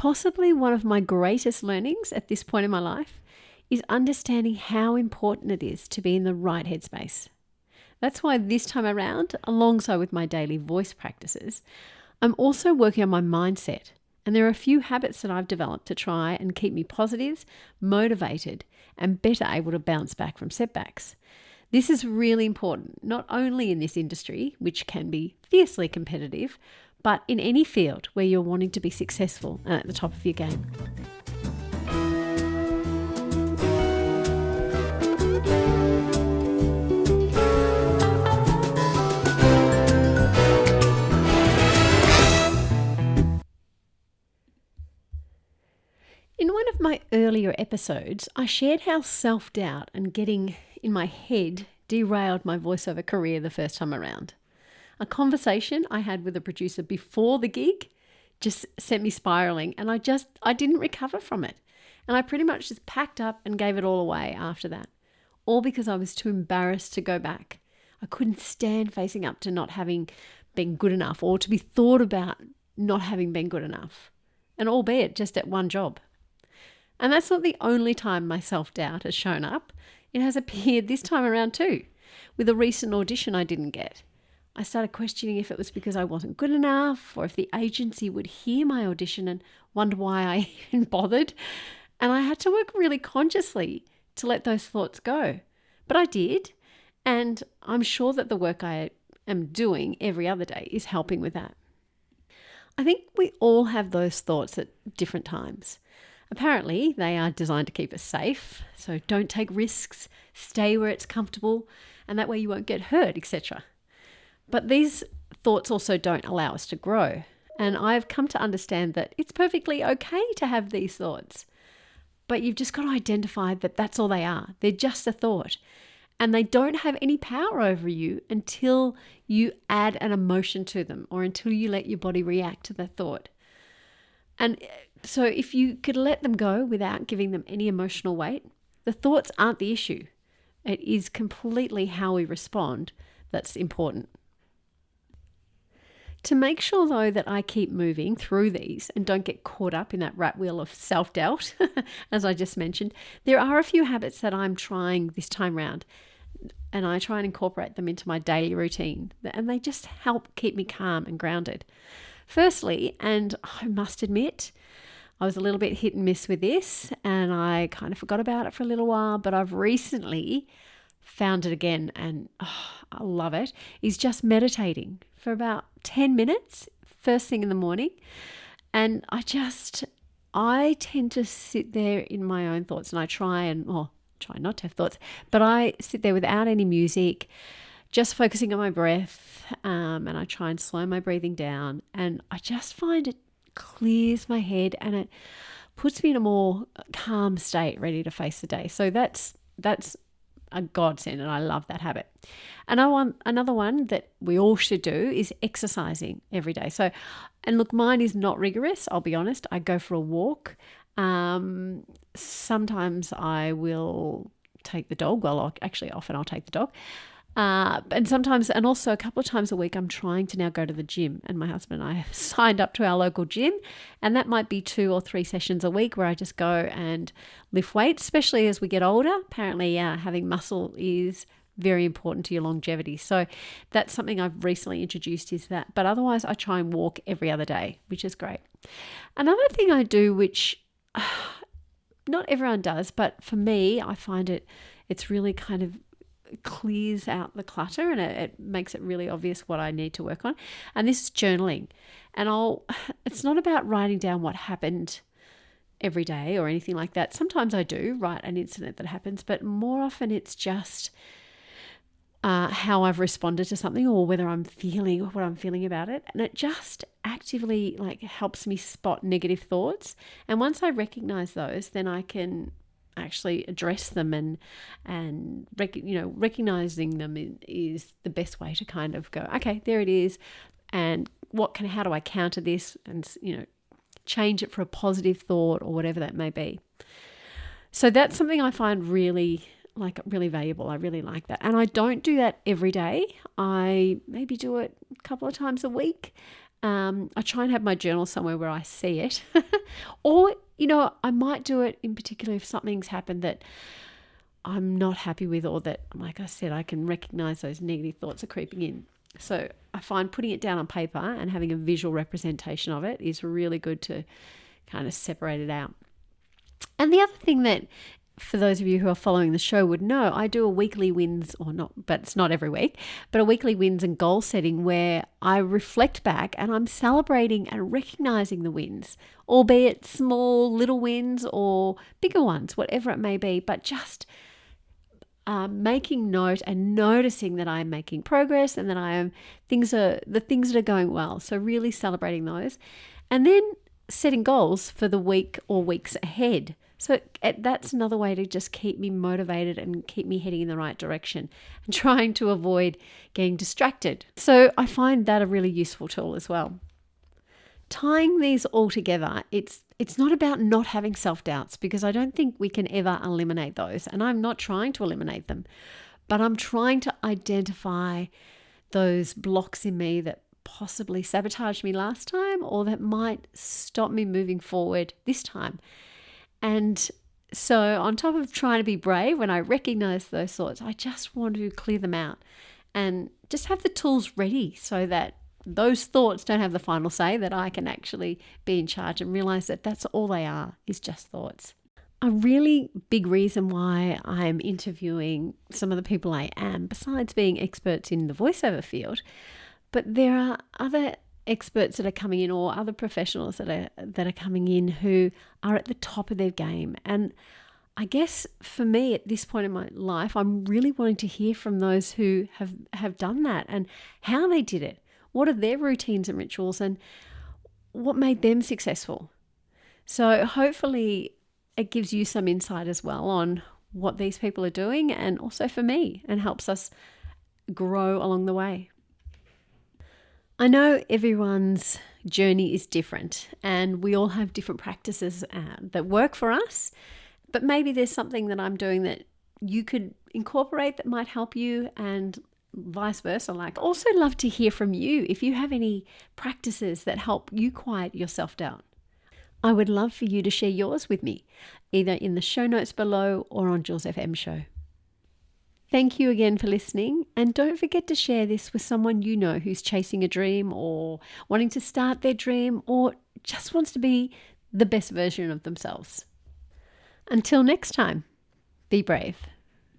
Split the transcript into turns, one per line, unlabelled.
Possibly one of my greatest learnings at this point in my life is understanding how important it is to be in the right headspace. That's why this time around, alongside with my daily voice practices, I'm also working on my mindset. And there are a few habits that I've developed to try and keep me positive, motivated, and better able to bounce back from setbacks. This is really important, not only in this industry, which can be fiercely competitive, but in any field where you're wanting to be successful and at the top of your game. In one of my earlier episodes, I shared how self-doubt and getting in my head derailed my voiceover career the first time around. A conversation I had with a producer before the gig just sent me spiraling, and I didn't recover from it. And I pretty much just packed up and gave it all away after that, all because I was too embarrassed to go back. I couldn't stand facing up to not having been good enough, or to be thought about not having been good enough, and albeit just at one job. And that's not the only time my self-doubt has shown up. It has appeared this time around too, with a recent audition I didn't get. I started questioning if it was because I wasn't good enough, or if the agency would hear my audition and wonder why I even bothered. And I had to work really consciously to let those thoughts go. But I did, and I'm sure that the work I am doing every other day is helping with that. I think we all have those thoughts at different times. Apparently, they are designed to keep us safe, so don't take risks, stay where it's comfortable, and that way you won't get hurt, etc. But these thoughts also don't allow us to grow, and I've come to understand that it's perfectly okay to have these thoughts. But you've just got to identify that that's all they are. They're just a thought, and they don't have any power over you until you add an emotion to them, or until you let your body react to the thought. And so if you could let them go without giving them any emotional weight, the thoughts aren't the issue. It is completely how we respond that's important. To make sure, though, that I keep moving through these and don't get caught up in that rat wheel of self-doubt, as I just mentioned, there are a few habits that I'm trying this time round, and I try and incorporate them into my daily routine, and they just help keep me calm and grounded. Firstly, and I must admit, I was a little bit hit and miss with this, and I kind of forgot about it for a little while, but I've recently found it again, and I love it, is just meditating for about 10 minutes first thing in the morning. And I tend to sit there in my own thoughts, and I try not to have thoughts, but I sit there without any music, just focusing on my breath, and I try and slow my breathing down, and I just find it clears my head and it puts me in a more calm state, ready to face the day. So that's a godsend, and I love that habit. And another one that we all should do is exercising every day. So, and look, mine is not rigorous, I'll be honest. I go for a walk. Sometimes I will take the dog. Well, often I'll take the dog. And sometimes, and also a couple of times a week, I'm trying to now go to the gym, and my husband and I have signed up to our local gym, and that might be 2 or 3 sessions a week where I just go and lift weights, especially as we get older. Apparently, having muscle is very important to your longevity. So that's something I've recently introduced is that. But otherwise, I try and walk every other day, which is great. Another thing I do, which not everyone does, but for me, I find it's really kind of clears out the clutter, and it makes it really obvious what I need to work on. And this is journaling. And it's not about writing down what happened every day or anything like that. Sometimes I do write an incident that happens, but more often it's just how I've responded to something, or what I'm feeling about it. And it just actively helps me spot negative thoughts. And once I recognize those, then I can actually address them, and recognizing them is the best way to kind of go, okay, there it is, and how do I counter this, and change it for a positive thought or whatever that may be. So that's something I find really valuable. I really like that, and I don't do that every day. I maybe do it a couple of times a week. I try and have my journal somewhere where I see it. Or, I might do it in particular if something's happened that I'm not happy with, or that, like I said, I can recognize those negative thoughts are creeping in. So I find putting it down on paper and having a visual representation of it is really good to kind of separate it out. And the other thing that, for those of you who are following the show would know, I do a weekly wins, or not, but it's not every week, but a weekly wins and goal setting where I reflect back and I'm celebrating and recognizing the wins, albeit small little wins or bigger ones, whatever it may be, but just making note and noticing that I'm making progress and that the things that are going well. So really celebrating those, and then setting goals for the week or weeks ahead. So that's another way to just keep me motivated and keep me heading in the right direction and trying to avoid getting distracted. So I find that a really useful tool as well. Tying these all together, it's not about not having self-doubts, because I don't think we can ever eliminate those. And I'm not trying to eliminate them, but I'm trying to identify those blocks in me that possibly sabotaged me last time, or that might stop me moving forward this time. And so on top of trying to be brave, when I recognize those thoughts, I just want to clear them out and just have the tools ready so that those thoughts don't have the final say, that I can actually be in charge and realize that that's all they are, is just thoughts. A really big reason why I'm interviewing some of the people I am, besides being experts in the voiceover field, but there are other experts that are coming in, or other professionals that are coming in who are at the top of their game. And I guess for me at this point in my life, I'm really wanting to hear from those who have done that and how they did it. What are their routines and rituals, and what made them successful? So hopefully it gives you some insight as well on what these people are doing, and also for me, and helps us grow along the way. I know everyone's journey is different, and we all have different practices that work for us, but maybe there's something that I'm doing that you could incorporate that might help you, and vice versa. Also love to hear from you if you have any practices that help you quiet your self-doubt. I would love for you to share yours with me, either in the show notes below or on Jules FM Show. Thank you again for listening, and don't forget to share this with someone you know who's chasing a dream, or wanting to start their dream, or just wants to be the best version of themselves. Until next time, be brave.